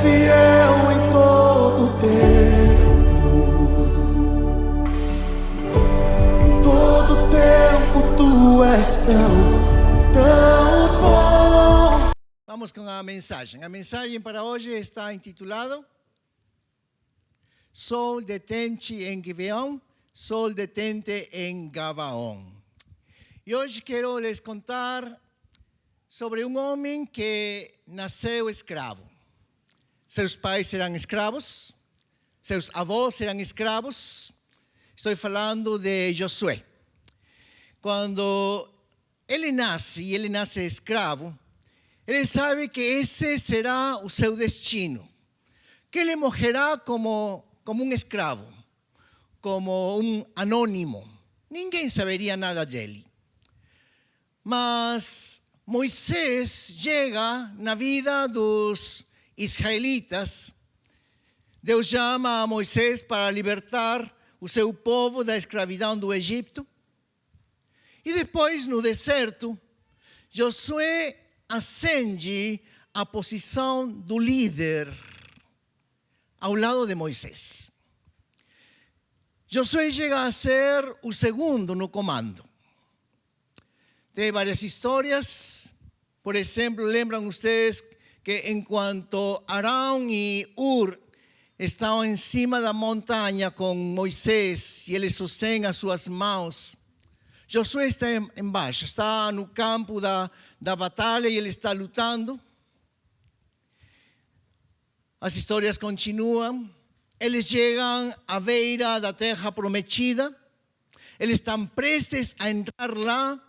fiel em todo tempo. Em todo tempo tu és tão bom. Vamos com a mensagem. A mensagem para hoje está intitulada Sol detente em Gibeão, Sol detente em Gabaon. E hoje quero lhes contar sobre um homem que nasceu escravo. Seus pais eram escravos, seus avós eram escravos. Estou falando de Josué. Quando ele nasce escravo, ele sabe que esse será o seu destino, que ele morrerá como um escravo, como um anônimo. Ninguém saberia nada dele. Mas Moisés chega na vida dos israelitas. Deus chama a Moisés para libertar o seu povo da escravidão do Egito. E depois, no deserto, Josué ascende à posição do líder ao lado de Moisés. Josué chega a ser o segundo no comando. Tem várias histórias. Por exemplo, lembram vocês que enquanto Arão e Ur estavam em cima da montanha com Moisés e ele sostém as suas mãos, Josué está embaixo, está no campo da batalha e ele está lutando. As histórias continuam. Eles chegam à beira da terra prometida. Eles estão prestes a entrar lá.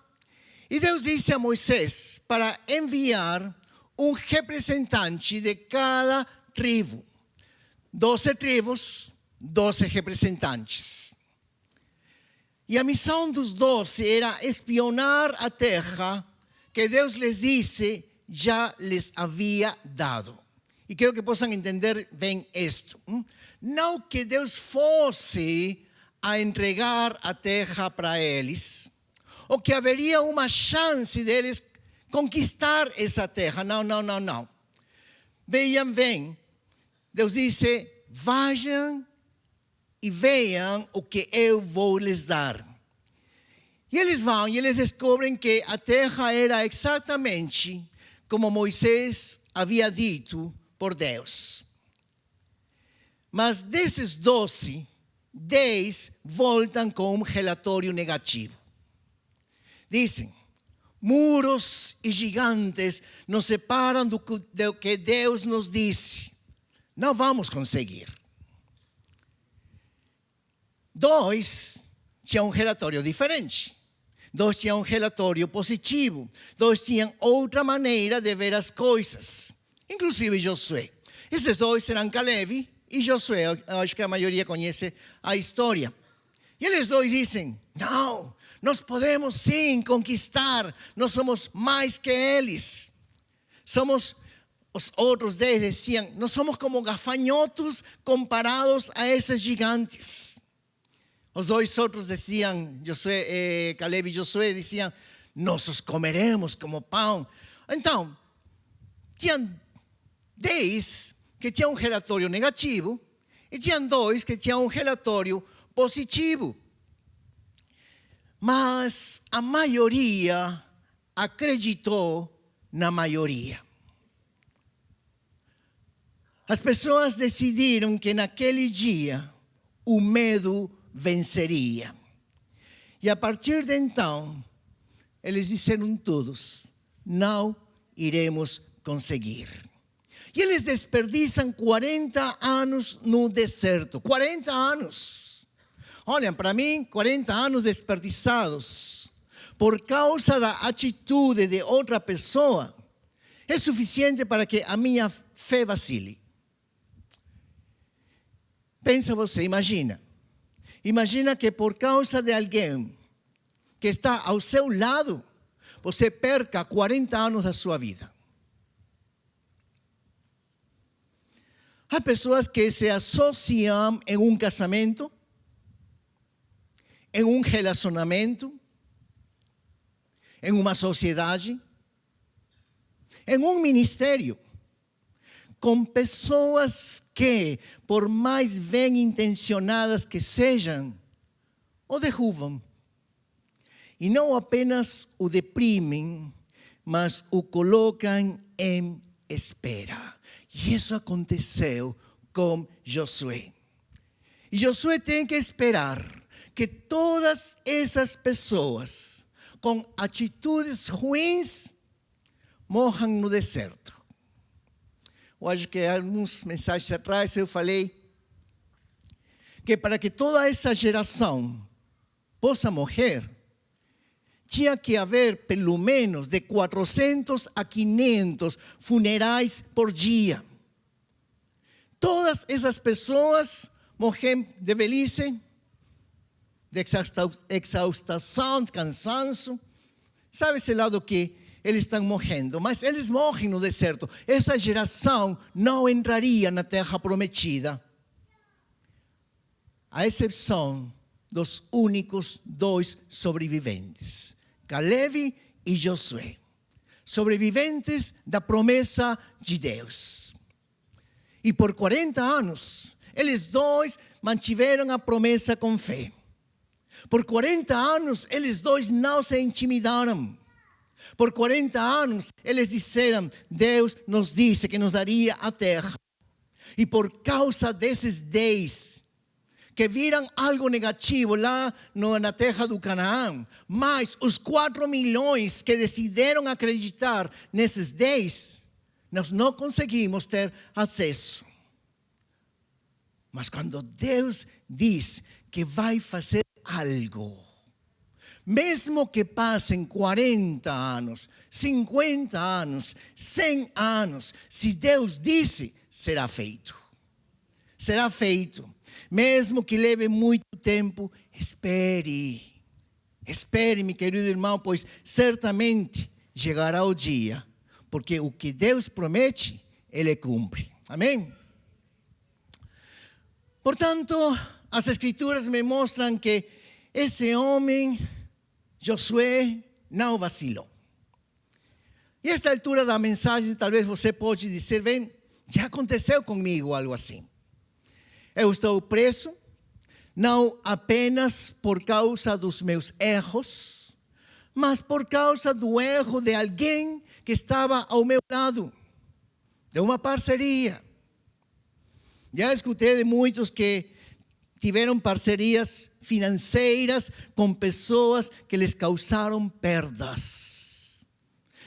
E Deus disse a Moisés para enviar um representante de cada tribo. 12 tribos, 12 representantes. E a missão dos 12 era espionar a terra que Deus lhes disse já lhes havia dado. E quero que possam entender bem isto. Não que Deus fosse a entregar a terra para eles, ou que haveria uma chance deles conquistar essa terra. Não. Vejam bem, Deus disse, vajam e vejam o que eu vou lhes dar. E eles vão e eles descobrem que a terra era exatamente como Moisés havia dito por Deus. Mas desses 12, 10 voltam com um relatório negativo. Dizem, muros e gigantes nos separam do que Deus nos disse. Não vamos conseguir. 2 tinham um relatório diferente. 2 tinham um relatório positivo. 2 tinham outra maneira de ver as coisas. Inclusive Josué. Esses 2 eram Caleb e Josué. Eu acho que a maioria conhece a história. E eles 2 dizem, não, nós podemos sim conquistar. Nós somos mais que eles. Os outros 10 diziam, nós somos como gafanhotos comparados a esses gigantes. Os 2 outros diziam, Caleb e Josué diziam, nós os comeremos como pão. Então, tinham 10 que tinham um relatório negativo e tinham 2 que tinham um relatório positivo. Mas a maioria acreditou na maioria. As pessoas decidiram que naquele dia o medo venceria. E a partir de então, eles disseram todos, não iremos conseguir. E eles desperdiçam 40 anos no deserto. 40 anos. Olhem, para mim, 40 anos desperdiçados por causa da atitude de outra pessoa é suficiente para que a minha fé vacile. Pensa você, imagina. Imagina que por causa de alguém que está ao seu lado, você perca 40 anos da sua vida. Há pessoas que se associam em um casamento, em um relacionamento, em uma sociedade, em um ministério, com pessoas que, por mais bem intencionadas que sejam, o derrubam. E não apenas o deprimem, mas o colocam em espera. E isso aconteceu com Josué. E Josué tem que esperar que todas essas pessoas com atitudes ruins morram no deserto. Eu acho que algumas mensagens atrás eu falei que para que toda essa geração possa morrer, tinha que haver pelo menos de 400 a 500 funerais por dia. Todas essas pessoas morrem de velhice, de exaustação, de cansaço. Sabe-se lá do que eles estão morrendo, mas eles morrem no deserto. Essa geração não entraria na terra prometida, à exceção dos únicos 2 sobreviventes, Caleb e Josué, sobreviventes da promessa de Deus. E por 40 anos, eles 2 mantiveram a promessa com fé. Por 40 anos, eles 2 não se intimidaram. Por 40 anos, eles disseram, Deus nos disse que nos daria a terra. E por causa desses 10 que viram algo negativo lá na terra do Canaã, mas os 4 milhões que decidiram acreditar nesses 10, nós não conseguimos ter acesso. Mas quando Deus diz que vai fazer algo, mesmo que passem 40 anos, 50 anos, 100 anos, se Deus disse, será feito. Será feito. Mesmo que leve muito tempo, espere. Espere, meu querido irmão, pois certamente chegará o dia. Porque o que Deus promete, Ele cumpre. Amém? Portanto, as Escrituras me mostram que esse homem, Josué, não vacilou. E a esta altura da mensagem, talvez você pode dizer, bem, já aconteceu comigo algo assim. Eu estou preso, não apenas por causa dos meus erros, mas por causa do erro de alguém que estava ao meu lado, de uma parceria. Já escutei de muitos que tiveram parcerias financeiras com pessoas que lhes causaram perdas.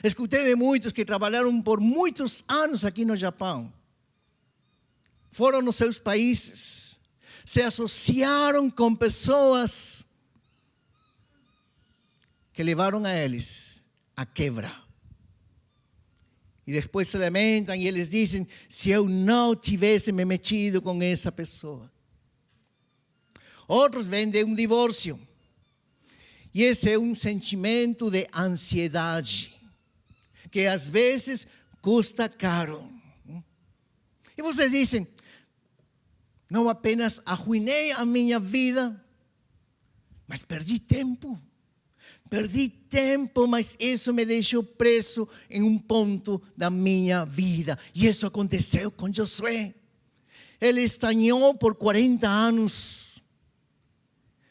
Escutei de muitos que trabalharam por muitos anos aqui no Japão. Foram nos seus países, se associaram com pessoas que levaram a eles a quebra. E depois se lamentam e eles dizem, se eu não tivesse me metido com essa pessoa. Outros vêm de um divórcio. E esse é um sentimento de ansiedade, que às vezes custa caro. E vocês dizem, não apenas arruinei a minha vida, mas perdi tempo. Perdi tempo, mas isso me deixou preso em um ponto da minha vida. E isso aconteceu com Josué. Ele estagnou por 40 anos.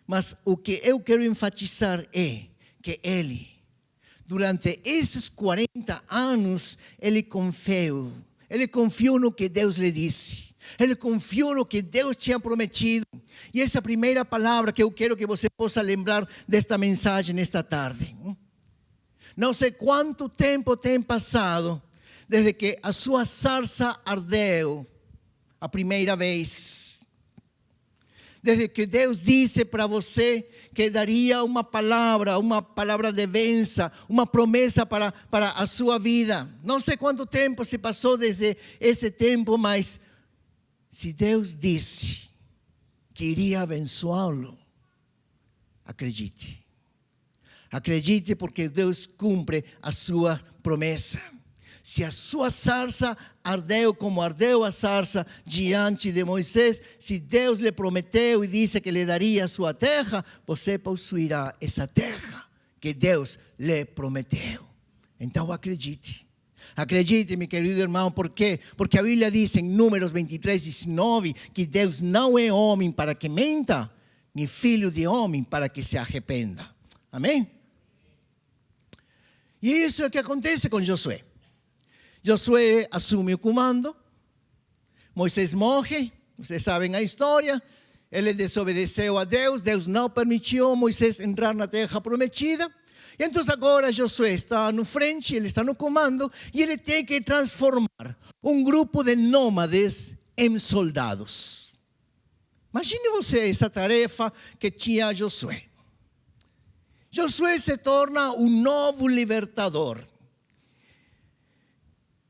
Mas o que eu quero enfatizar é que ele, durante esses 40 anos, ele confiou. Ele confiou no que Deus lhe disse. Ele confiou no que Deus tinha prometido. E essa é a primeira palavra que eu quero que você possa lembrar desta mensagem nesta tarde. Não sei quanto tempo tem passado desde que a sua sarça ardeu a primeira vez. Desde que Deus disse para você que daria uma palavra de bênção, uma promessa para a sua vida. Não sei quanto tempo se passou desde esse tempo, mas se Deus disse que iria abençoá-lo, acredite. Acredite, porque Deus cumpre a sua promessa. Se a sua sarça ardeu como ardeu a sarça diante de Moisés, se Deus lhe prometeu e disse que lhe daria a sua terra, você possuirá essa terra que Deus lhe prometeu. Então acredite. Acredite, meu querido irmão, por quê? Porque a Bíblia diz em Números 23:19 que Deus não é homem para que menta, nem filho de homem para que se arrependa. Amém? E isso é o que acontece com Josué. Josué assume o comando, Moisés morre, vocês sabem a história, ele desobedeceu a Deus, Deus não permitiu Moisés entrar na terra prometida. E então agora Josué está no frente, ele está no comando, e ele tem que transformar um grupo de nômades em soldados. Imagine você essa tarefa que tinha Josué. Josué se torna um novo libertador.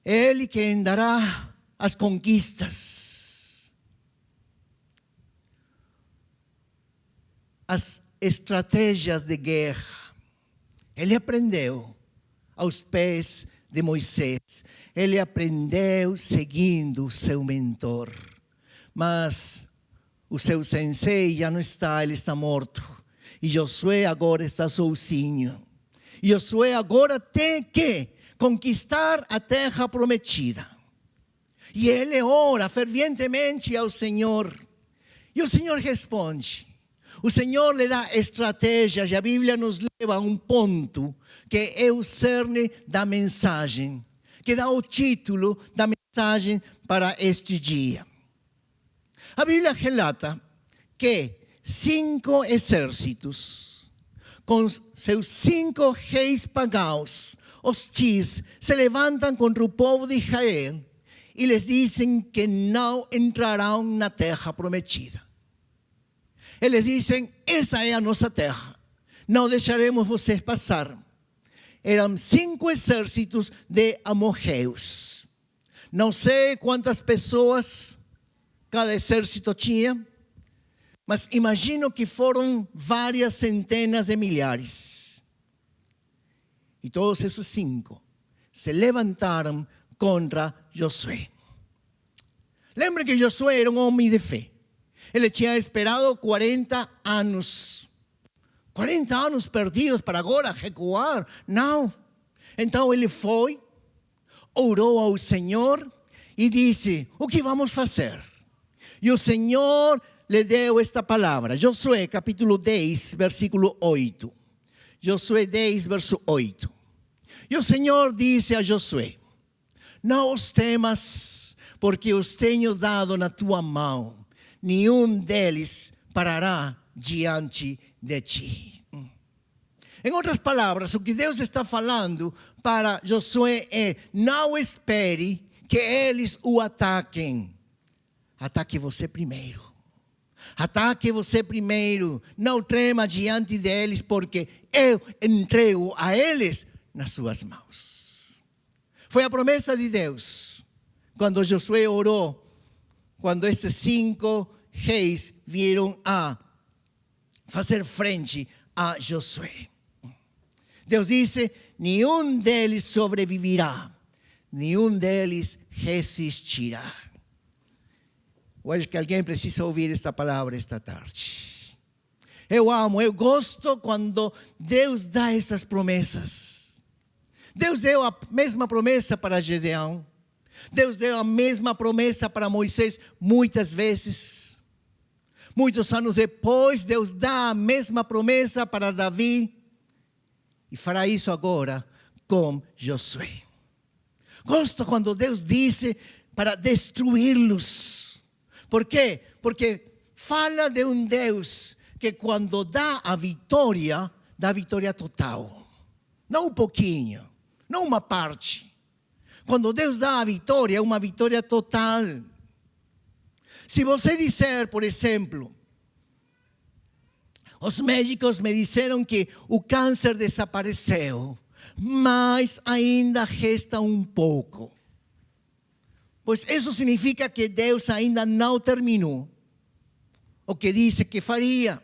Ele quem dará as conquistas, as estratégias de guerra. Ele aprendeu aos pés de Moisés. Ele aprendeu seguindo o seu mentor. Mas o seu sensei já não está, ele está morto. E Josué agora está sozinho. E Josué agora tem que conquistar a terra prometida. E ele ora fervientemente ao Senhor. E o Senhor responde. O Senhor lhe dá estratégias, e a Bíblia nos leva a um ponto que é o cerne da mensagem, que dá o título da mensagem para este dia. A Bíblia relata que 5 exércitos, com seus 5 reis pagãos, hostis, se levantam contra o povo de Israel e lhes dizem que não entrarão na terra prometida. Eles dizem, essa é a nossa terra, não deixaremos vocês passar. Eram 5 exércitos de amorreus. Não sei quantas pessoas cada exército tinha, mas imagino que foram várias centenas de milhares. E todos esses 5 se levantaram contra Josué. Lembre que Josué era um homem de fé. Ele tinha esperado 40 anos. 40 anos perdidos para agora recuar. Não. Então ele foi, orou ao Senhor e disse, o que vamos fazer? E o Senhor lhe deu esta palavra. Josué capítulo 10, versículo 8. Josué 10, verso 8. E o Senhor disse a Josué, não os temas, porque os tenho dado na tua mão. Nenhum deles parará diante de ti. Em outras palavras, o que Deus está falando para Josué é, não espere que eles o ataquem. Ataque você primeiro. Ataque você primeiro. Não trema diante deles, porque eu entrego a eles nas suas mãos. Foi a promessa de Deus. Quando Josué orou, quando esses 5 reis vieram a fazer frente a Josué. Deus disse, nenhum deles sobreviverá, nenhum deles resistirá. Eu acho que alguém precisa ouvir esta palavra esta tarde. Eu amo, eu gosto quando Deus dá essas promessas. Deus deu a mesma promessa para Gedeão. Deus deu a mesma promessa para Moisés muitas vezes. Muitos anos depois, Deus dá a mesma promessa para Davi. E fará isso agora com Josué. Gosto quando Deus disse para destruí-los. Por quê? Porque fala de um Deus que quando dá a vitória total. Não um pouquinho, não uma parte. Quando Deus dá a vitória, é uma vitória total. Se você disser, por exemplo, os médicos me disseram que o câncer desapareceu, mas ainda resta um pouco. Pois isso significa que Deus ainda não terminou o que disse que faria.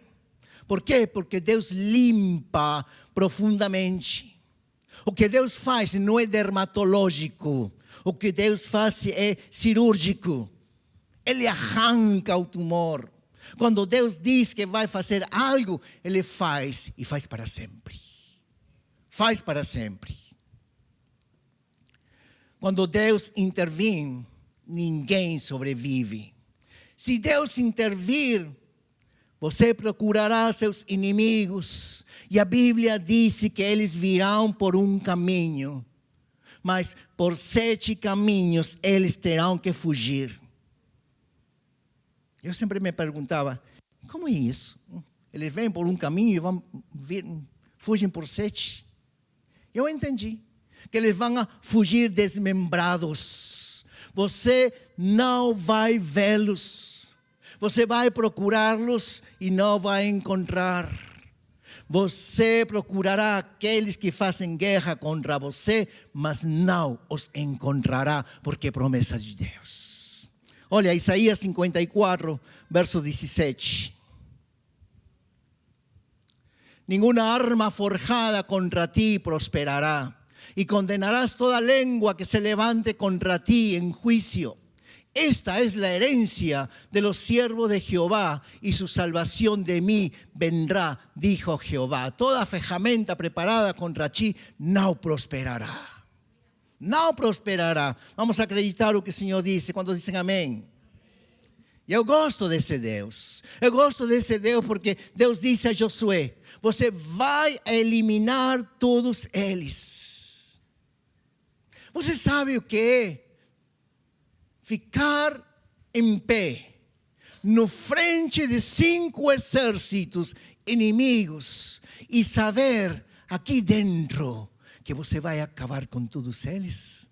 Por quê? Porque Deus limpa profundamente. O que Deus faz não é dermatológico. O que Deus faz é cirúrgico. Ele arranca o tumor. Quando Deus diz que vai fazer algo, Ele faz e faz para sempre. Faz para sempre. quando Deus intervém, ninguém sobrevive. Se Deus intervir, você procurará seus inimigos. E a Bíblia diz que eles virão por um caminho, mas por 7 caminhos eles terão que fugir. Eu sempre me perguntava, como é isso? Eles vêm por um caminho e fugem por 7. Eu entendi que eles vão fugir desmembrados. Você não vai vê-los. Você vai procurá-los e não vai encontrar. Você procurará aqueles que fazem guerra contra você, mas não os encontrará, porque é promessa de Deus. Olha, Isaías 54, verso 17. Ninguna arma forjada contra ti prosperará, y condenarás toda lengua que se levante contra ti en juicio. Esta es la herencia de los siervos de Jehová, y su salvación de mí vendrá, dijo Jehová. Toda ferramenta preparada contra ti não prosperará. Não prosperará. Vamos a acreditar o que o Senhor disse. Quando dizem amém? E eu gosto desse Deus. Eu gosto desse Deus porque Deus disse a Josué: você vai eliminar todos eles. Você sabe o que é ficar em pé no frente de 5 exércitos inimigos e saber aqui dentro que você vai acabar com todos eles?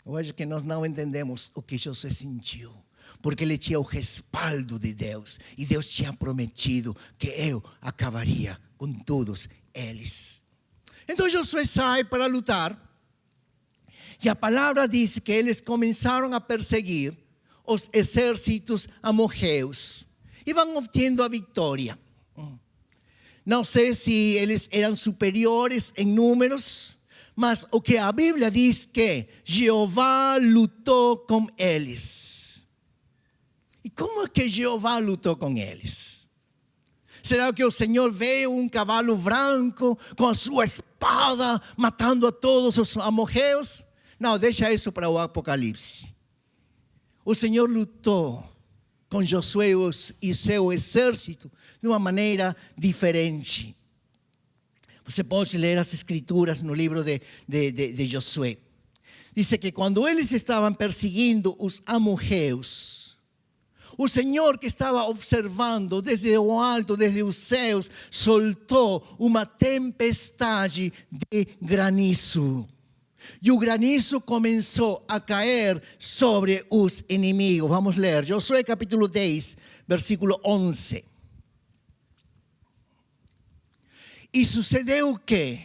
Eu acho que nós não entendemos o que Josué sentiu, porque ele tinha o respaldo de Deus, e Deus tinha prometido que eu acabaria com todos eles. Então Josué sai para lutar, e a palavra diz que eles começaram a perseguir os exércitos amorreus, e vão obtendo a vitória. Não sei se eles eram superiores em números, mas o que a Bíblia diz que Jeová lutou com eles. E como é que Jeová lutou com eles? Será que o Senhor veio um cavalo branco com a sua espada matando a todos os amorreus? Não, deixa isso para o Apocalipse. O Senhor lutou com Josué e seu exército de uma maneira diferente. Você pode ler as escrituras no livro de Josué. Diz que quando eles estavam perseguindo os amorreus, o Senhor que estava observando desde o alto, desde os céus, soltou uma tempestade de granizo. E o granizo começou a cair sobre os inimigos. Vamos ler Josué capítulo 10, versículo 11. E sucedeu que,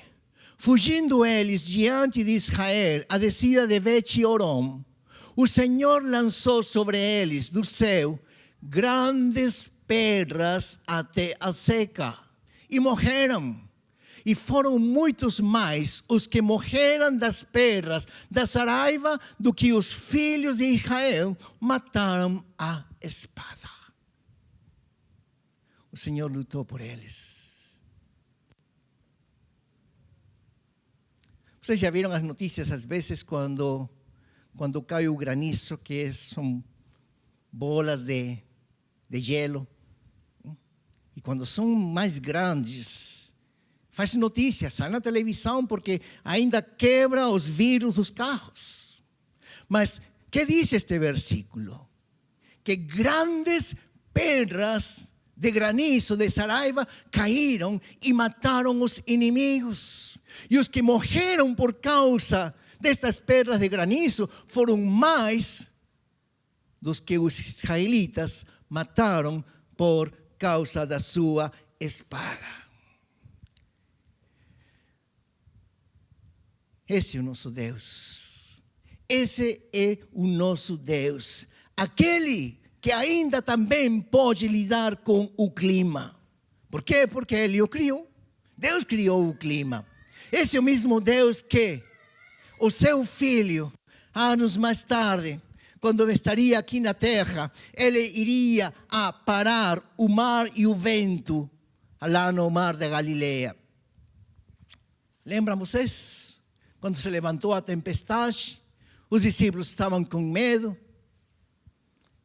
fugindo eles diante de Israel, a descida de Bet-Horon, o Senhor lançou sobre eles do céu grandes pedras até a seca, e morreram. E foram muitos mais os que morreram das pedras da saraiva do que os filhos de Israel mataram a espada. O Senhor lutou por eles. Vocês já viram as notícias às vezes quando cai o granizo, que são bolas de gelo. E quando são mais grandes, faz notícia, sai na televisão porque ainda quebra os vidros dos carros. Mas, que diz este versículo? Que grandes pedras de granizo, de saraiva, caíram e mataram os inimigos. E os que morreram por causa destas pedras de granizo foram mais dos que os israelitas mataram por causa da sua espada. Esse é o nosso Deus. Esse é o nosso Deus. Aquele que ainda também pode lidar com o clima. Por quê? Porque Ele o criou. Deus criou o clima. Esse é o mesmo Deus que o seu filho, anos mais tarde, quando estaria aqui na terra, Ele iria a parar o mar e o vento lá no mar da Galileia. Lembram vocês? Quando se levantou a tempestade, os discípulos estavam com medo.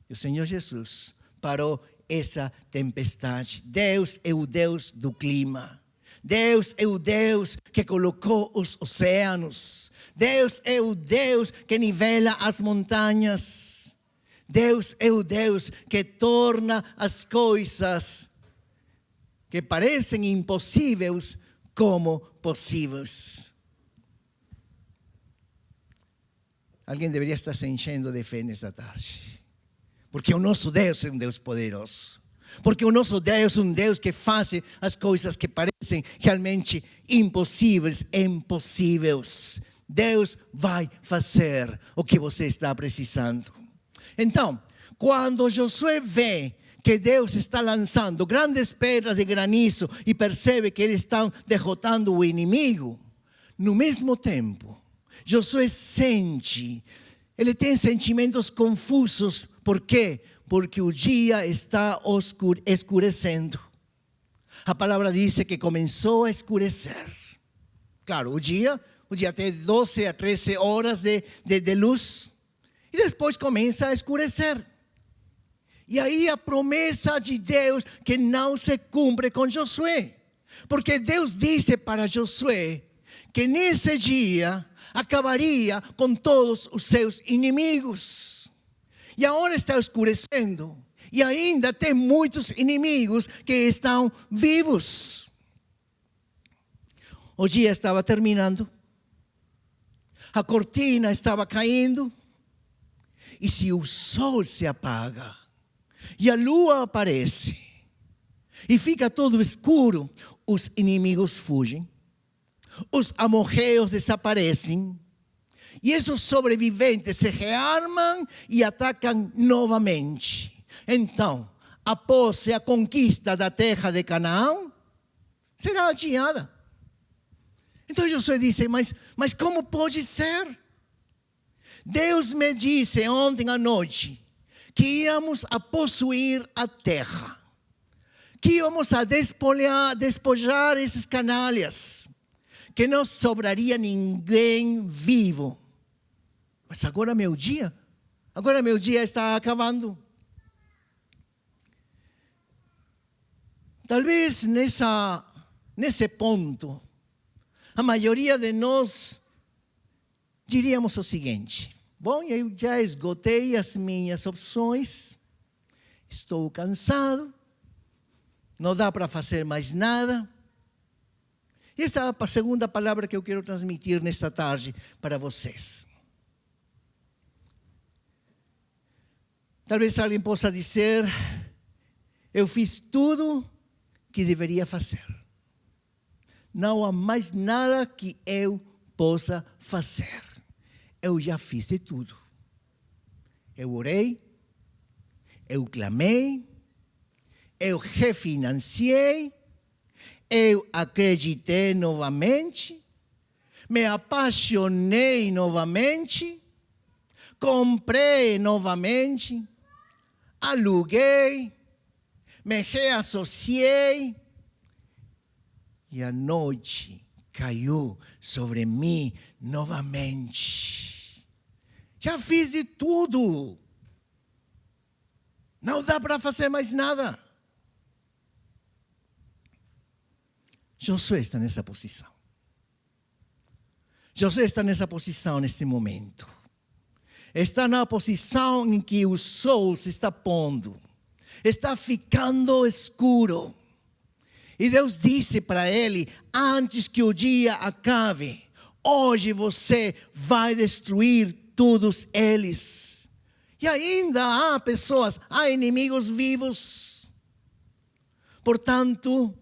E o Senhor Jesus parou essa tempestade. Deus é o Deus do clima. Deus é o Deus que colocou os oceanos. Deus é o Deus que nivela as montanhas. Deus é o Deus que torna as coisas que parecem impossíveis como possíveis. Alguém deveria estar se enchendo de fé nesta tarde. Porque o nosso Deus é um Deus poderoso. Porque o nosso Deus é um Deus que faz as coisas que parecem realmente impossíveis. Deus vai fazer o que você está precisando. Então, quando Josué vê que Deus está lançando grandes pedras de granizo e percebe que eles estão derrotando o inimigo, no mesmo tempo, Josué ele tem sentimentos confusos. Por quê? Porque o dia está escurecendo. A palavra diz que começou a escurecer. Claro, o dia tem 12 a 13 horas de luz. E depois começa a escurecer. E aí a promessa de Deus que não se cumpre com Josué. Porque Deus disse para Josué que nesse dia acabaria com todos os seus inimigos. E agora está escurecendo. E ainda tem muitos inimigos que estão vivos. O dia estava terminando. A cortina estava caindo. E se o sol se apaga e a lua aparece e fica todo escuro, os inimigos fugem, os amorreus desaparecem e esses sobreviventes se rearmam e atacam novamente. Então, após a conquista da terra de Canaã, será adiada. Então Josué disse, mas como pode ser? Deus me disse ontem à noite que íamos a possuir a terra, que íamos a despojar esses canalhas, que não sobraria ninguém vivo. Mas agora meu dia está acabando. Talvez nesse ponto, a maioria de nós diríamos o seguinte: bom, eu já esgotei as minhas opções, estou cansado, não dá para fazer mais nada. E essa é a segunda palavra que eu quero transmitir nesta tarde para vocês. Talvez alguém possa dizer, eu fiz tudo que deveria fazer. Não há mais nada que eu possa fazer. Eu já fiz de tudo. Eu orei, eu clamei, eu refinanciei, eu acreditei novamente, me apaixonei novamente, comprei novamente, aluguei, me reassociei e a noite caiu sobre mim novamente. Já fiz de tudo. Não dá para fazer mais nada. Josué está nessa posição. Josué está nessa posição neste momento. Está na posição em que o sol se está pondo. Está ficando escuro. E Deus disse para ele, antes que o dia acabe, hoje você vai destruir todos eles. E ainda há pessoas, há inimigos vivos. Portanto,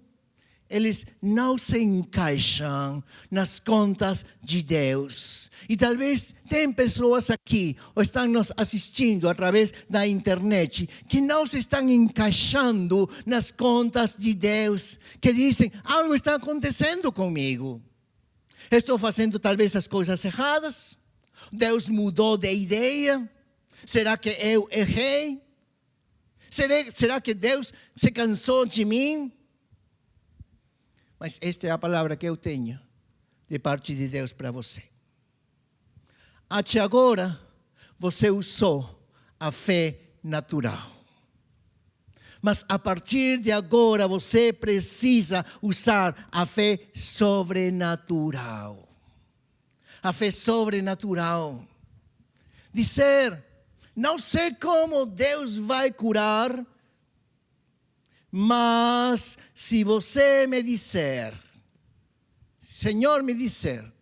eles não se encaixam nas contas de Deus. E talvez tem pessoas aqui, ou estão nos assistindo através da internet, que não se estão encaixando nas contas de Deus, que dizem, algo está acontecendo comigo. Estou fazendo talvez as coisas erradas. Deus mudou de ideia. Será que eu errei? Será que Deus se cansou de mim? Mas esta é a palavra que eu tenho. de parte de Deus para você. Até agora, você usou a fé natural. Mas a partir de agora, você precisa usar a fé sobrenatural. A fé sobrenatural. Dizer, não sei como Deus vai curar, mas se você me disser, Senhor me disser,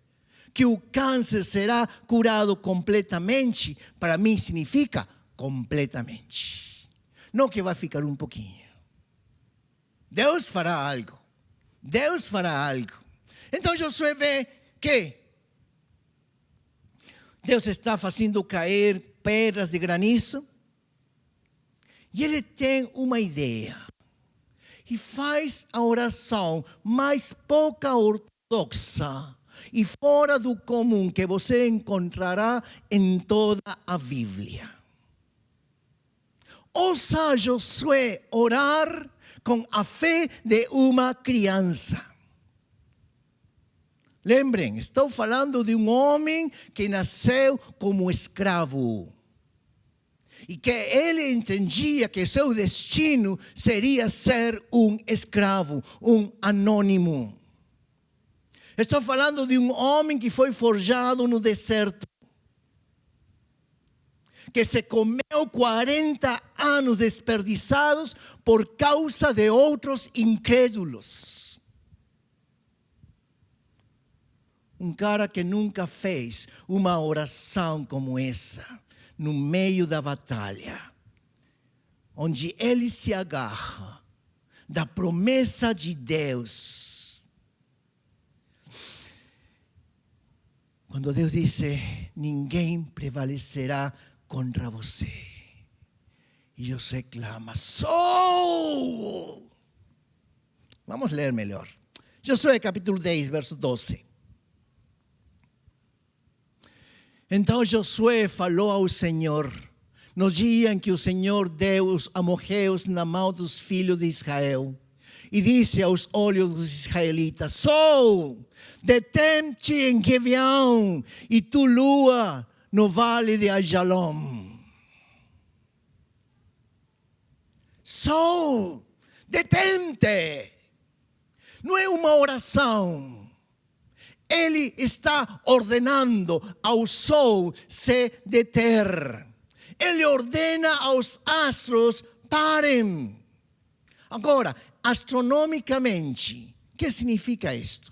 que o câncer será curado completamente, para mim significa completamente. Não que vai ficar um pouquinho. Deus fará algo. Deus fará algo. Então Josué vê que Deus está fazendo cair pedras de granizo. E ele tem uma ideia. E faz a oração mais pouca ortodoxa e fora do comum que você encontrará em toda a Bíblia. Ouça Josué orar com a fé de uma criança. Lembrem, estou falando de um homem que nasceu como escravo. E que ele entendia que seu destino seria ser um escravo, um anônimo. Estou falando de um homem que foi forjado no deserto. Que se comeu 40 anos desperdiçados por causa de outros incrédulos. Um cara que nunca fez uma oração como essa, no meio da batalha, onde ele se agarra da promessa de Deus. Quando Deus disse, ninguém prevalecerá contra você. E José clama, sou! Vamos ler melhor. Josué capítulo 10, verso 12. Então Josué falou ao Senhor, no dia em que o Senhor deu os amorreus na mão dos filhos de Israel, e disse aos olhos dos israelitas, sou, detém-te em Gibeão, e tu lua, no vale de Ajalom. Sol, detente. Não é uma oração. Ele está ordenando ao sol se deter. Ele ordena aos astros, parem. Agora, astronomicamente, o que significa isto?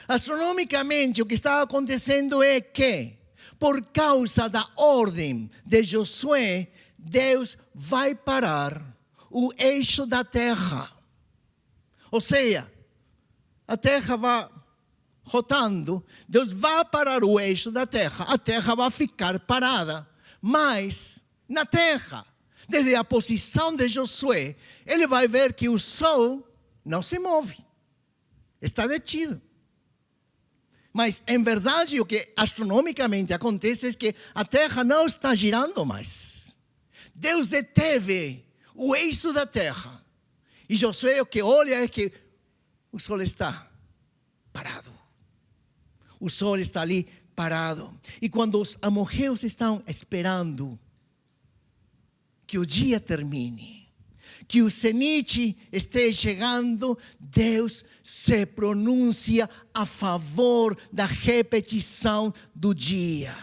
Astronomicamente, o que está acontecendo é que, por causa da ordem de Josué, Deus vai parar o eixo da terra. Ou seja, a terra vai rotando, Deus vai parar o eixo da terra, a terra vai ficar parada. Mas, na terra, desde a posição de Josué, ele vai ver que o sol não se move, está detido. Mas, em verdade, o que astronomicamente acontece é que a Terra não está girando mais. Deus deteve o eixo da Terra. E Josué o que olha é que o Sol está parado. O Sol está ali parado. E quando os amorreus estão esperando que o dia termine, que o cenite esteja chegando, Deus se pronuncia a favor da repetição do dia.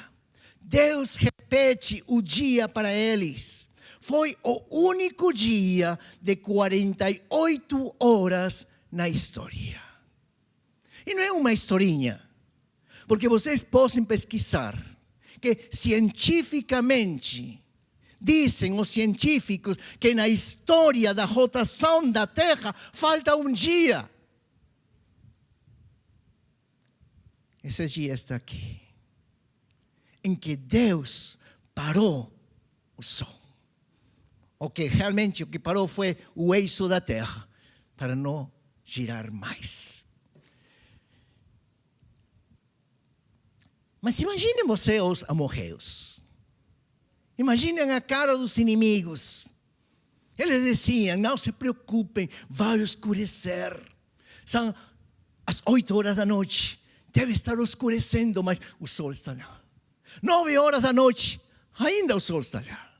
Deus repete o dia para eles. Foi o único dia de 48 horas na história. E não é uma historinha, porque vocês podem pesquisar que cientificamente dizem os científicos que na história da rotação da Terra falta um dia. Esse dia está aqui, em que Deus parou o sol. O que realmente o que parou foi o eixo da Terra, para não girar mais. Mas imaginem você os amorreus. Imaginem a cara dos inimigos. Eles diziam, não se preocupem, vai escurecer. São as 8 horas da noite. Deve estar escurecendo, mas o sol está lá. 9 horas da noite, ainda o sol está lá.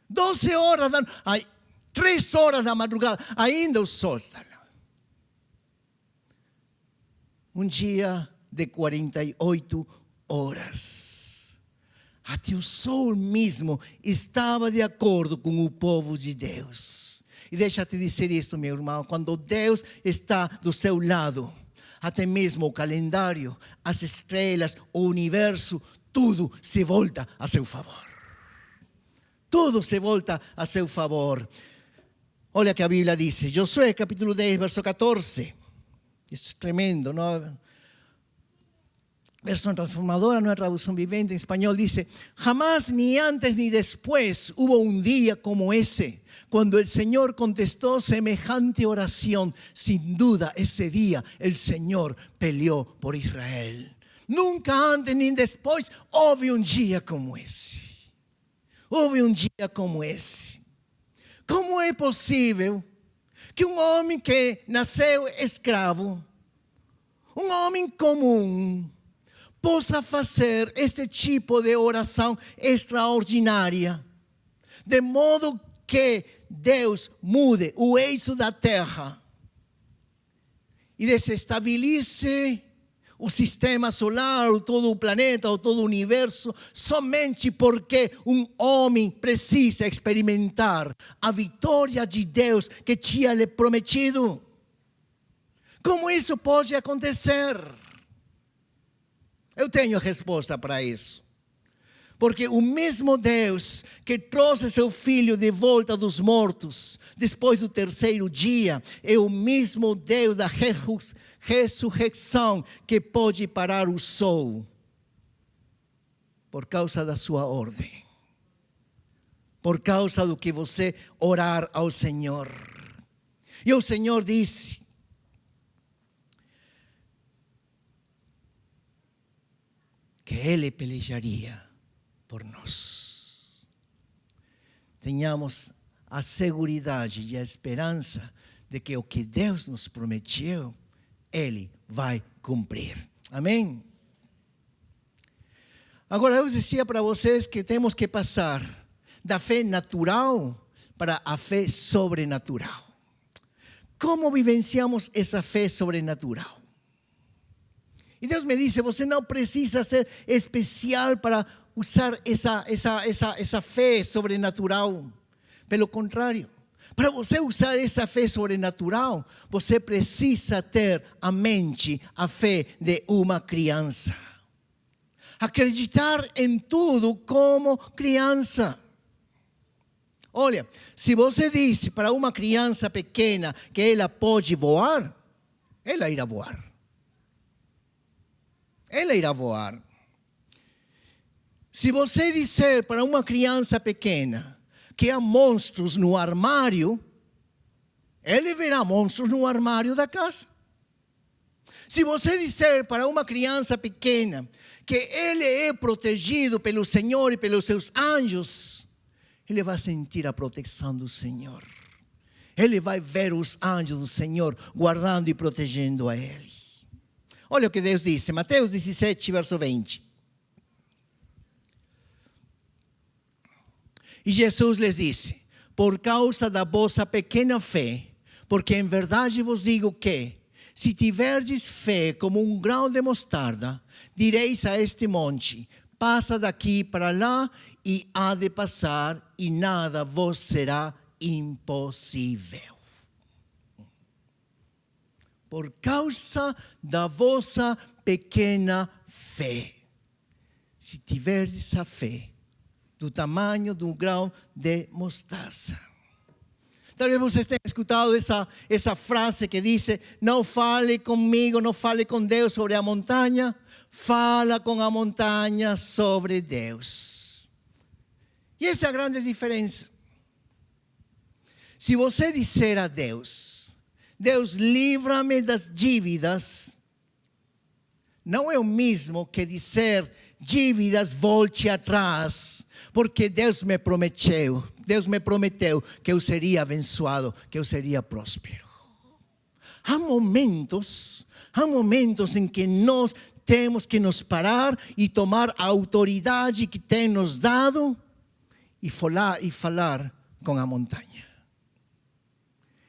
12 horas da noite, 3 horas da madrugada, ainda o sol está lá. Um dia de 48 horas. Até o sol mesmo estava de acordo com o povo de Deus. E deixa-te dizer isto, meu irmão, quando Deus está do seu lado, até mesmo o calendário, as estrelas, o universo, tudo se volta a seu favor. Tudo se volta a seu favor. Olha que a Bíblia diz, Josué capítulo 10, verso 14. Isso é tremendo, não? Versión transformadora, nueva traducción viviente en español, dice: jamás, ni antes ni después, hubo un día como ese, cuando el Señor contestó semejante oración. Sin duda, ese día el Señor peleó por Israel. Nunca antes ni después houve un día como ese. Houve um dia como esse. Como é possível que um homem que nasceu escravo, um homem comum, possa fazer este tipo de oração extraordinária, de modo que Deus mude o eixo da terra e desestabilize o sistema solar, ou todo o planeta, ou todo o universo, somente porque um homem precisa experimentar a vitória de Deus que tinha lhe prometido. Como isso pode acontecer? Eu tenho a resposta para isso. Porque o mesmo Deus que trouxe seu filho de volta dos mortos, depois do terceiro dia, é o mesmo Deus da ressurreição que pode parar o sol por causa da sua ordem. Por causa do que você orar ao Senhor. E o Senhor disse: que Ele pelejaria por nós. Tenhamos a seguridade e a esperança de que o que Deus nos prometeu, Ele vai cumprir. Amém? Agora, eu dizia para vocês que temos que passar da fé natural para a fé sobrenatural. Como vivenciamos essa fé sobrenatural? E Deus me disse: você não precisa ser especial para usar essa fé sobrenatural. Pelo contrário, para você usar essa fé sobrenatural, você precisa ter a mente, a fé de uma criança. Acreditar em tudo como criança. Olha, se você disse para uma criança pequena que ela pode voar, ela irá voar. Ela irá voar. Se você disser para uma criança pequena que há monstros no armário, ele verá monstros no armário da casa. Se você disser para uma criança pequena que ele é protegido pelo Senhor e pelos seus anjos, ele vai sentir a proteção do Senhor. Ele vai ver os anjos do Senhor guardando e protegendo a ele. Olha o que Deus disse, Mateus 17, verso 20. E Jesus lhes disse: por causa da vossa pequena fé, porque em verdade vos digo que, se tiverdes fé como um grão de mostarda, direis a este monte: passa daqui para lá, e há de passar, e nada vos será impossível. Por causa da vossa pequena fé. Se tiverdes a fé do tamanho de um grão de mostaça. Talvez vocês tenham escutado essa frase que diz: não fale comigo, não fale com Deus sobre a montanha, fala com a montanha sobre Deus. E essa é a grande diferença. Se você disser a Deus: Deus, livra-me das dívidas, não é o mesmo que dizer: dívidas, volte atrás, porque Deus me prometeu que eu seria abençoado, que eu seria próspero. Há momentos Há momentos em que nós temos que nos parar e tomar a autoridade que tem nos dado e falar com a montanha.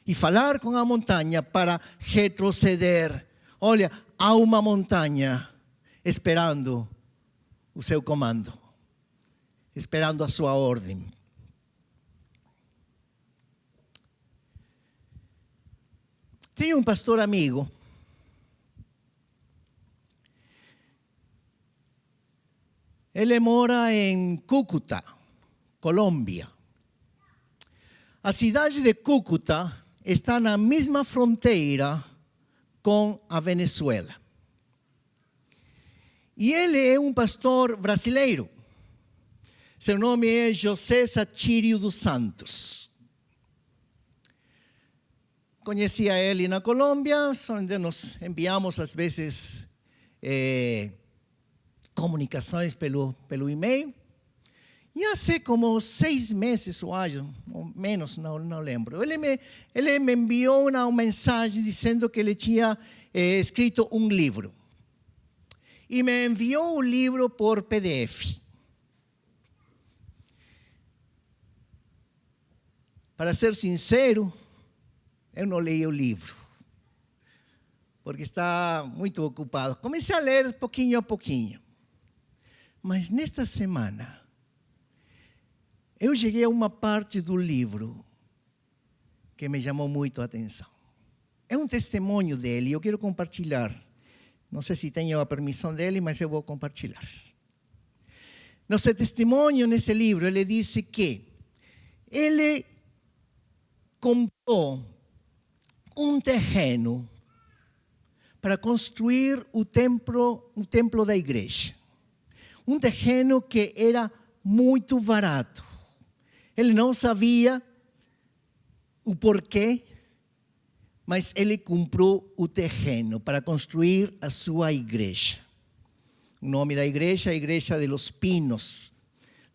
E falar com a montanha para retroceder. Olha, há uma montanha esperando o seu comando, esperando a sua ordem. Tenho um pastor amigo ele mora em Cúcuta, Colômbia. A cidade de Cúcuta está na mesma fronteira com a Venezuela. E ele é um pastor brasileiro. Seu nome é José Sachírio dos Santos. Conhecia ele na Colômbia, onde nos enviamos às vezes comunicações pelo e-mail. E há como 6 meses, ou menos, não lembro. Ele me enviou uma mensagem dizendo que ele tinha escrito um livro. E me enviou o livro por PDF. Para ser sincero, eu não leio o livro, porque está muito ocupado. Comecei a ler pouquinho a pouquinho. Mas nesta semana, eu cheguei a uma parte do livro que me chamou muito a atenção. É um testemunho dele, eu quero compartilhar. Não sei se tenho a permissão dele, mas eu vou compartilhar. No seu testemunho, nesse livro, ele disse que ele comprou um terreno para construir o templo da igreja. Um terreno que era muito barato. Ele não sabia o porquê, mas ele comprou o terreno para construir a sua igreja. O nome da igreja é a Igreja de los Pinos,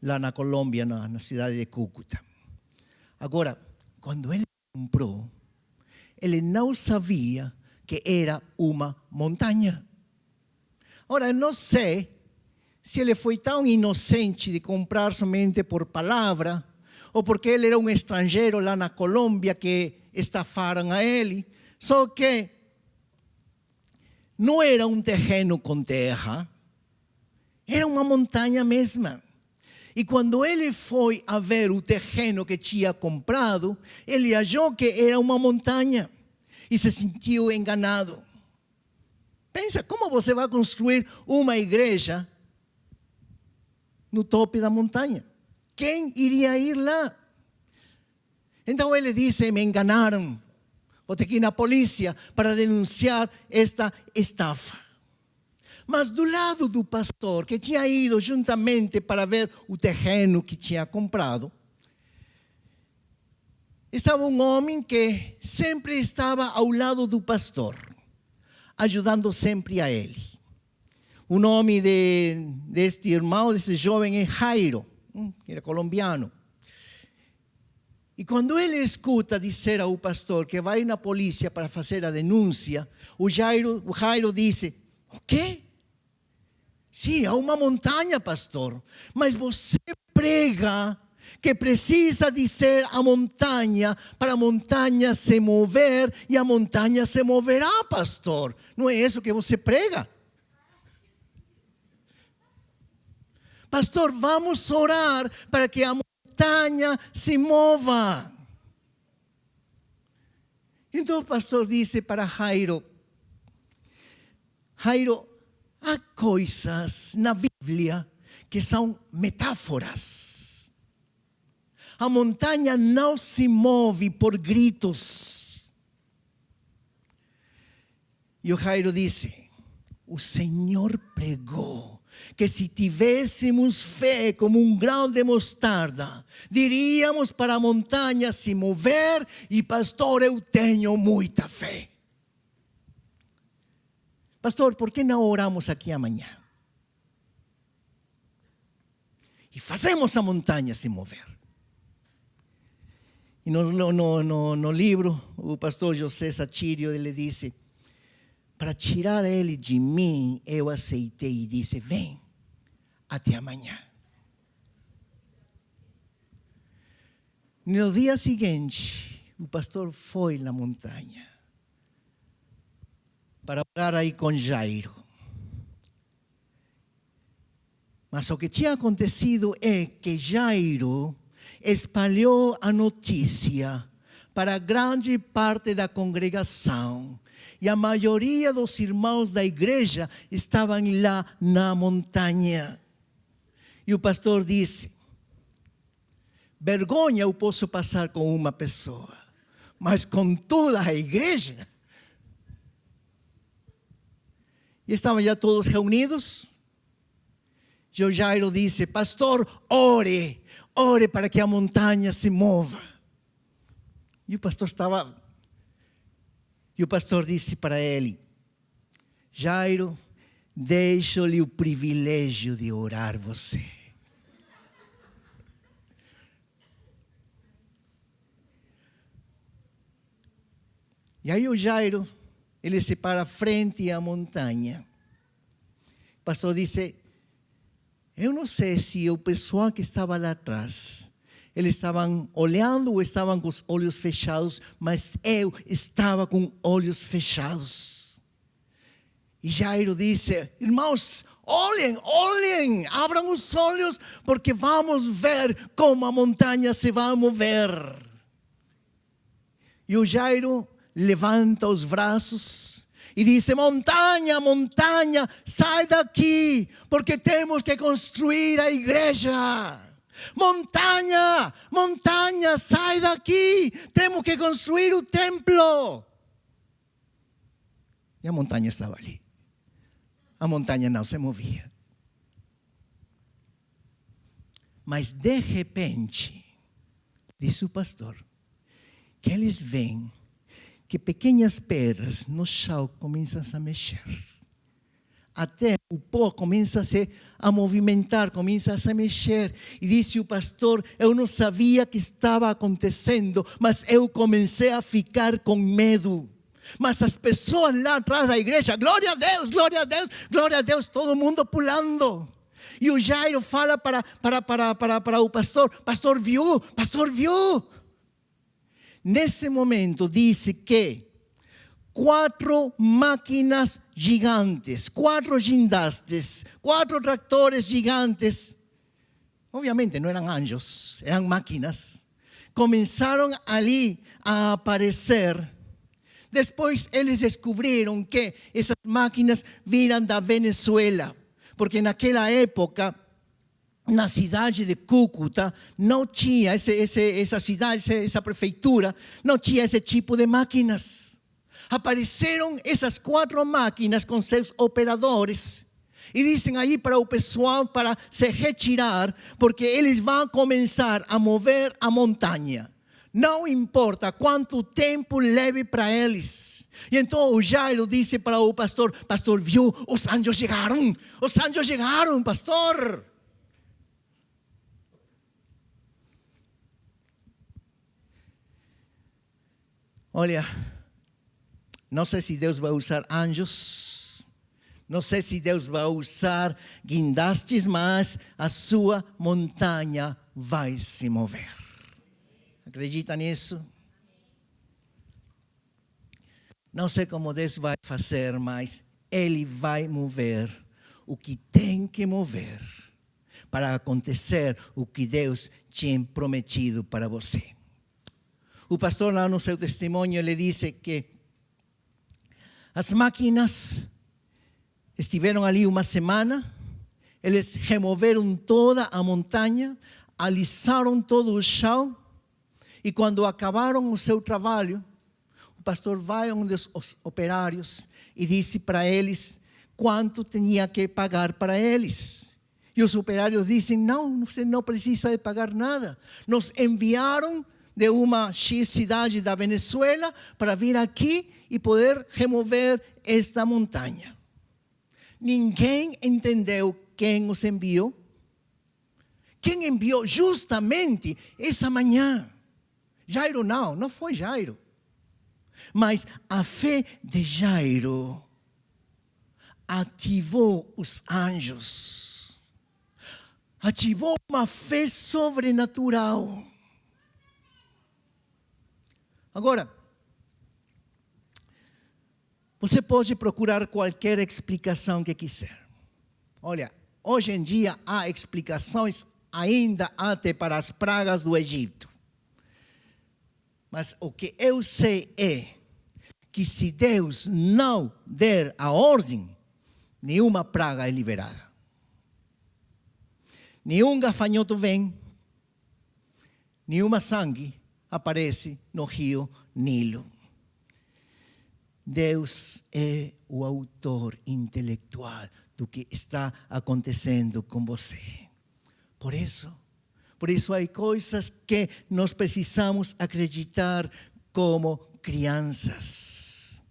lá na Colômbia, na cidade de Cúcuta. Agora, quando ele comprou, ele não sabia que era uma montanha. Ora, eu não sei se ele foi tão inocente de comprar somente por palavra, ou porque ele era um estrangeiro lá na Colômbia que estafaram a ele. Só que não era um terreno com terra, era uma montanha mesma. E quando ele foi a ver o terreno que tinha comprado, ele achou que era uma montanha e se sentiu enganado. Pensa, como você vai construir uma igreja no topo da montanha? Quem iria ir lá? Então ele disse, me enganaram. Vou ter que ir na polícia para denunciar esta estafa. Mas do lado do pastor, que tinha ido juntamente para ver o terreno que tinha comprado, estava um homem que sempre estava ao lado do pastor, ajudando sempre a ele. O nome deste irmão, desse jovem, é Jairo, que era colombiano. E quando ele escuta dizer ao pastor que vai na polícia para fazer a denúncia, o Jairo disse, o quê? Sim, há uma montanha, pastor, mas você prega que precisa dizer a montanha para a montanha se mover e a montanha se moverá, pastor. Não é isso que você prega? Pastor, vamos orar para que a montanha se mova. Então o pastor disse para Jairo, há coisas na Bíblia que são metáforas. A montanha não se move por gritos. E o Jairo disse, o Senhor pregou que se tivéssemos fé como um grão de mostarda, diríamos para a montanha se mover e pastor, eu tenho muita fé. Pastor, por que não oramos aqui amanhã? E fazemos a montanha se mover. E no livro, o pastor José Sachírio, ele disse, para tirar ele de mim, eu aceitei e disse: vem, até amanhã. No dia seguinte, o pastor foi na montanha para orar aí com Jairo. Mas o que tinha acontecido é que Jairo espalhou a notícia para grande parte da congregação. E a maioria dos irmãos da igreja estavam lá na montanha. E o pastor disse: vergonha eu posso passar com uma pessoa, mas com toda a igreja. E estavam já todos reunidos. E o Jairo disse: pastor, ore para que a montanha se mova. E o pastor disse para ele: Jairo, deixo-lhe o privilégio de orar você. E aí o Jairo, ele se para frente à montanha. O pastor disse: eu não sei se o pessoal que estava lá atrás, eles estavam olhando ou estavam com os olhos fechados, mas eu estava com olhos fechados. E Jairo disse: irmãos, olhem, abram os olhos, porque vamos ver como a montanha se vai mover. E o Jairo levanta os braços e diz: montanha, sai daqui, porque temos que construir a igreja. Montanha, sai daqui, temos que construir o templo. E a montanha estava ali. A montanha não se movia. Mas de repente, disse o pastor, que eles veem que pequenas pedras no chão começam a mexer. Até o pó começa a movimentar, começa a se mexer. E disse o pastor: eu não sabia o que estava acontecendo, mas eu comecei a ficar com medo. Mas as pessoas lá atrás da igreja, glória a Deus, glória a Deus, glória a Deus, todo mundo pulando. E o Jairo fala para o pastor: pastor viu? Nesse momento disse que 4 máquinas gigantes, 4 guindastes, 4 tractores gigantes, obviamente não eram anjos, eram máquinas, começaram ali a aparecer. Depois eles descobriram que essas máquinas vinham da Venezuela, porque naquela época, na cidade de Cúcuta, não tinha essa cidade, essa prefeitura, não tinha esse tipo de máquinas. Apareceram essas 4 máquinas com seus operadores e dizem aí para o pessoal para se retirar, porque eles vão começar a mover a montanha. Não importa quanto tempo leve para eles. E então o Jairo disse para o pastor: pastor, viu? Os anjos chegaram, pastor. Olha, não sei se Deus vai usar anjos, não sei se Deus vai usar guindastes, mas a sua montanha vai se mover. Acredita nisso? Não sei como Deus vai fazer, mas Ele vai mover o que tem que mover para acontecer o que Deus tinha prometido para você. O pastor lá no seu testemunho, ele disse que as máquinas estiveram ali uma semana, eles removeram toda a montanha, alisaram todo o chão, e quando acabaram o seu trabalho, o pastor vai onde os operários e disse para eles quanto tinha que pagar para eles. E os operários dizem: não, você não precisa de pagar nada. Nos enviaram de uma X cidade da Venezuela para vir aqui e poder remover esta montanha. Ninguém entendeu quem os enviou. Quem enviou justamente essa manhã? Jairo não foi Jairo. Mas a fé de Jairo ativou os anjos, ativou uma fé sobrenatural. Agora, você pode procurar qualquer explicação que quiser. Olha, hoje em dia há explicações ainda até para as pragas do Egito. Mas o que eu sei é que se Deus não der a ordem, nenhuma praga é liberada. Nenhum gafanhoto vem, nenhuma sangue aparece no rio Nilo. Deus é o autor intelectual do que está acontecendo com você. Por isso há coisas que nós precisamos acreditar como crianças.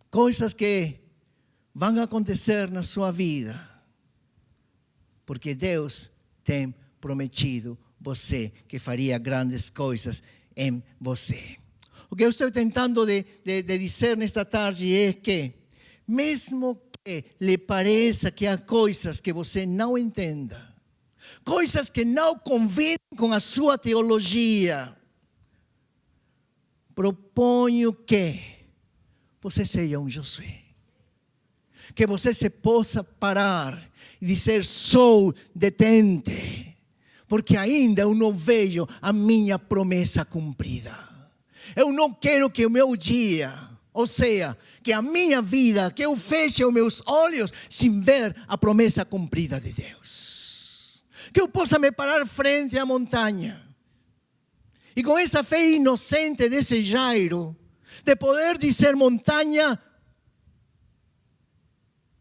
Coisas que vão acontecer na sua vida. Porque Deus tem prometido você que faria grandes coisas em você. O que eu estou tentando de dizer nesta tarde é que, mesmo que lhe pareça que há coisas que você não entenda, coisas que não combinam com a sua teologia, proponho que você seja um Josué. Que você se possa parar e dizer: sou detente, porque ainda eu não vejo a minha promessa cumprida. Eu não quero que o meu dia, ou seja, que a minha vida, que eu feche os meus olhos sem ver a promessa cumprida de Deus. Que eu possa me parar frente à montanha e com essa fé inocente desse Jairo, de poder dizer: montanha,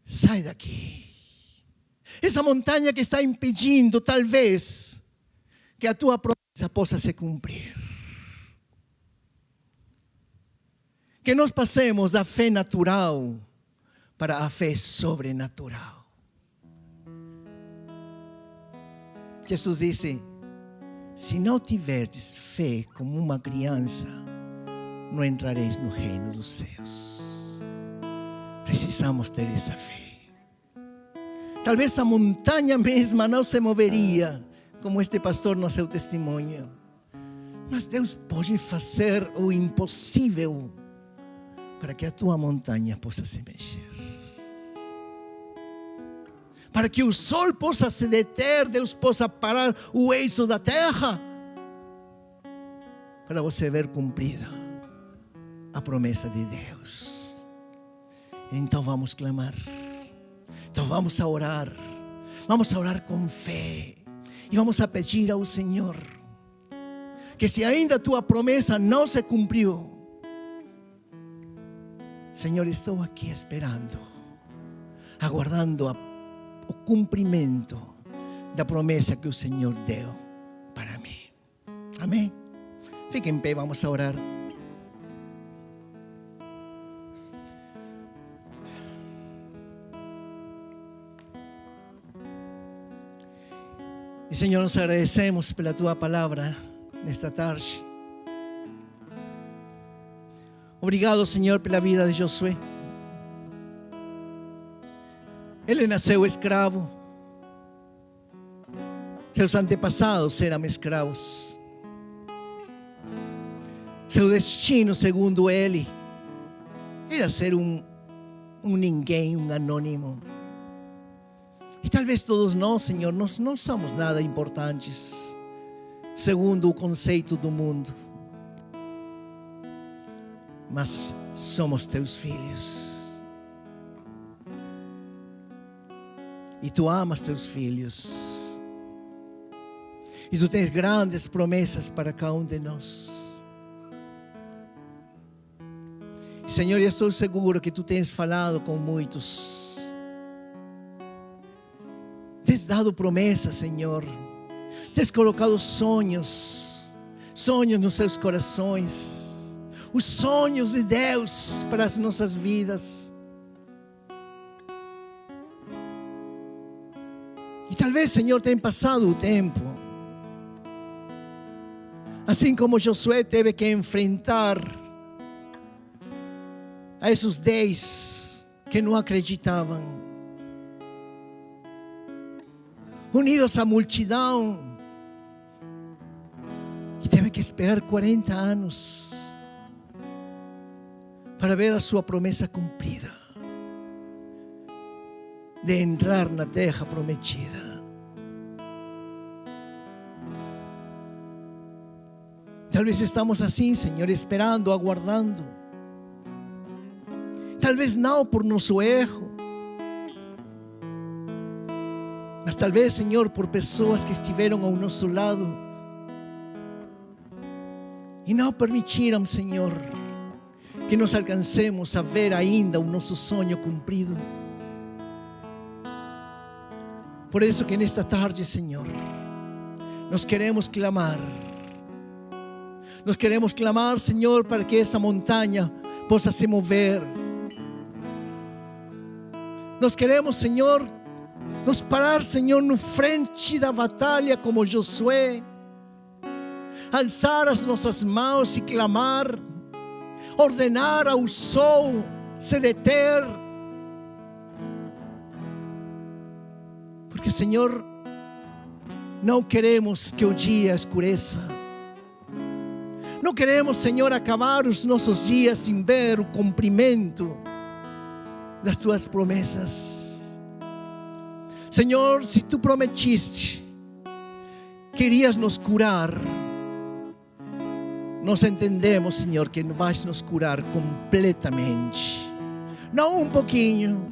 sai daqui. Essa montanha que está impedindo, talvez, que a tua promessa possa se cumprir. Que nós passemos da fé natural para a fé sobrenatural. Jesus disse: se não tiverdes fé como uma criança, não entrareis no reino dos céus. Precisamos ter essa fé. Talvez a montanha mesma não se moveria, como este pastor no seu testemunho. Mas Deus pode fazer o impossível para que a tua montanha possa se mexer. Para que o sol possa se deter, Deus possa parar o eixo da terra, para você ver cumprida a promessa de Deus. Então vamos clamar. Então vamos a orar. Vamos a orar com fé. E vamos a pedir ao Senhor que, se ainda a tua promessa não se cumpriu, Senhor, estou aqui esperando, aguardando o cumprimento da promessa que o Senhor deu para mim. Amém? Fique em pé, vamos a orar. E, Senhor, nos agradecemos pela tua palavra nesta tarde. Obrigado, Senhor, pela vida de Josué. Ele nasceu escravo. Seus antepassados eram escravos. Seu destino, segundo ele, era ser um ninguém, um anônimo. E talvez todos nós, Senhor, nós não somos nada importantes, segundo o conceito do mundo. Mas somos teus filhos. E tu amas teus filhos. E tu tens grandes promessas para cada um de nós. E, Senhor, eu estou seguro que tu tens falado com muitos. Tens dado promessas, Senhor. Tens colocado sonhos nos seus corações. Os sonhos de Deus para as nossas vidas. E talvez, Senhor, tenha passado o tempo. Assim como Josué teve que enfrentar a esses 10 que não acreditavam, unidos à multidão, e teve que esperar 40 anos para ver a sua promessa cumprida, de entrar na terra prometida. Talvez estamos assim, Senhor, esperando, aguardando. Talvez não por nosso erro, mas talvez, Senhor, por pessoas que estiveram ao nosso lado e não permitiram, Senhor, que nós alcancemos a ver ainda o nosso sonho cumprido. Por isso que nesta tarde, Senhor, nós queremos clamar. Nós queremos clamar, Senhor, para que essa montanha possa se mover. Nós queremos, Senhor, nos parar, Senhor, no frente da batalha como Josué, alçar as nossas mãos e clamar, ordenar ao sol se deter, porque, Senhor, não queremos que o dia escureça. Não queremos, Senhor, acabar os nossos dias sem ver o cumprimento das tuas promessas. Senhor, se tu prometiste que irias nos curar, nós entendemos, Senhor, que vais nos curar completamente. Não um pouquinho,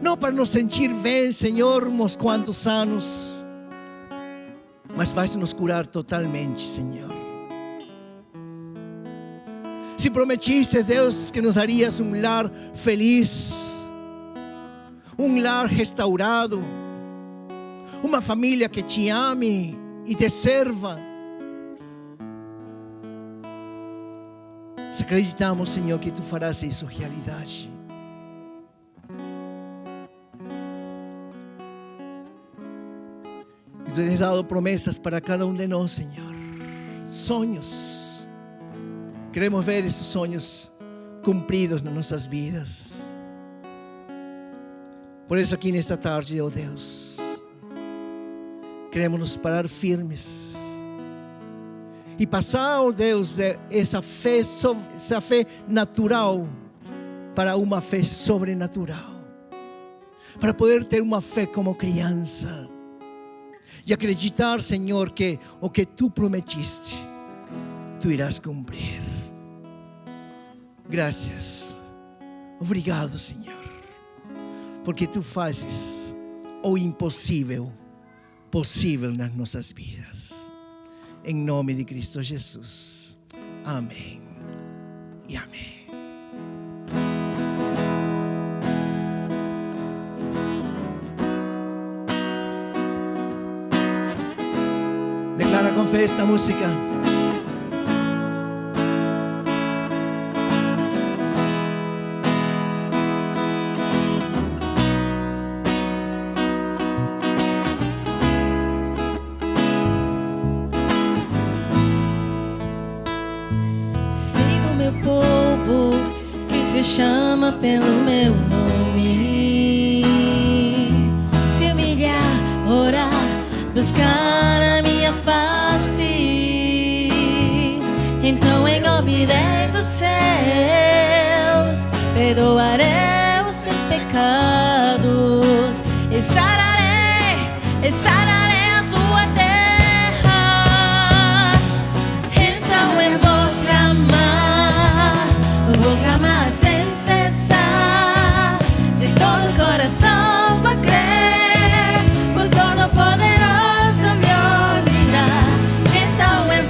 não para nos sentir bem, Senhor, uns quantos anos, mas vais nos curar totalmente, Senhor. Se prometiste, Deus, que nos darías um lar feliz, um lar restaurado, uma família que te ame e te serva. Acreditamos, Senhor, que tu farás isso realidade. E tu tens dado promessas para cada um de nós, Senhor. Sonhos. Queremos ver esses sonhos cumpridos nas nossas vidas. Por isso aqui nesta tarde, ó Deus, queremos nos parar firmes e passar, ó Deus, essa fé natural para uma fé sobrenatural, para poder ter uma fé como criança e acreditar, Senhor, que o que tu prometiste, tu irás cumprir. Graças, obrigado, Senhor, porque tu fazes o impossível possível nas nossas vidas. Em nome de Cristo Jesus. Amém e amém. Declara com fé esta música. Chama pelo meu nome, se humilhar, orar, buscar a minha face, então em nome dos céus perdoarei os seus pecados e sararei a sua terra. Então eu vou clamar sem cessar, de todo o coração vou crer, o Todo-Poderoso me ouvirá. Então eu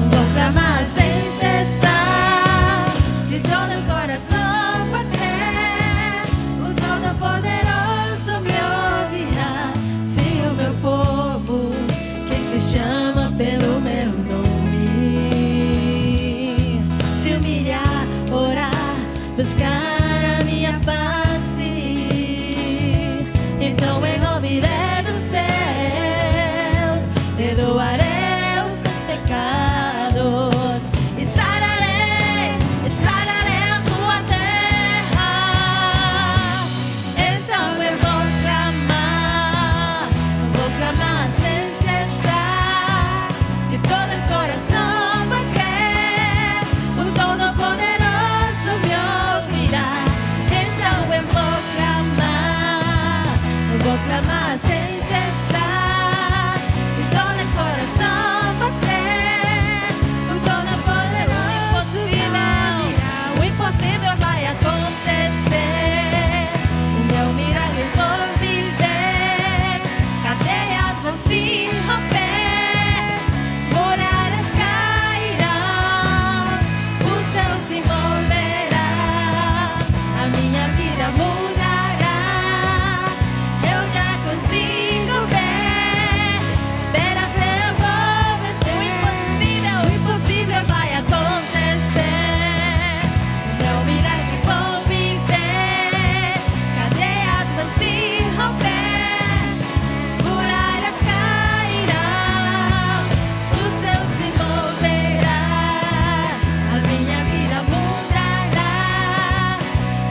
vou clamar sem cessar, de todo o coração vou crer, o Todo-Poderoso me ouvirá. proclamar sem cessar, de todo el corazón vou crer, o todo poderoso, o impossível vai acontecer, o meu milagre vou viver, cadeias vão se romper, muralhas cairão, o céu se moverá, a minha vida mudará, eu já consigo ver, pela fé eu vou vencer, o impossível vai acontecer, o meu milagre vou viver, cadeias vão se romper, muralhas cairão, o céu se moverá, a minha vida mudará,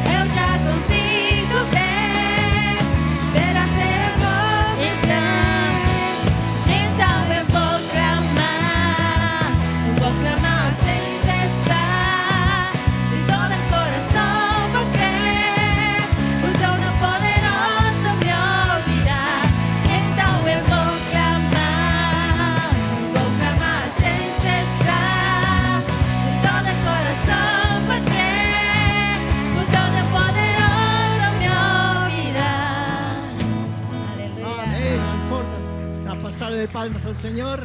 eu já consigo ver, pela fé eu vou vencer, então eu vou clamar sem cessar, de todo o coração vou crer, o Todo-Poderoso me ouvirá, então eu vou clamar sem cessar, de todo o coração vou crer, o Todo-Poderoso me ouvirá. Aleluia. Amén. Fuerte. Una pasada de palmas al Señor.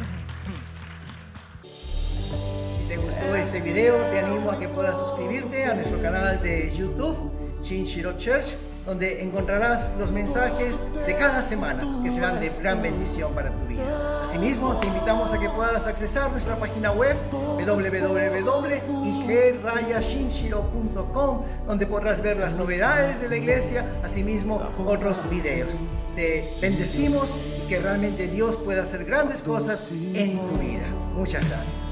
Si te gustó este video, te animo a que puedas suscribirte a nuestro canal de YouTube, Shinshiro Church, donde encontrarás los mensajes de cada semana que serán de gran bendición para tu vida. Asimismo, te invitamos a que puedas accesar nuestra página web www.ig-shinshiro.com, donde podrás ver las novedades de la iglesia, asimismo otros videos. Te bendecimos y que realmente Dios pueda hacer grandes cosas en tu vida. Muchas gracias.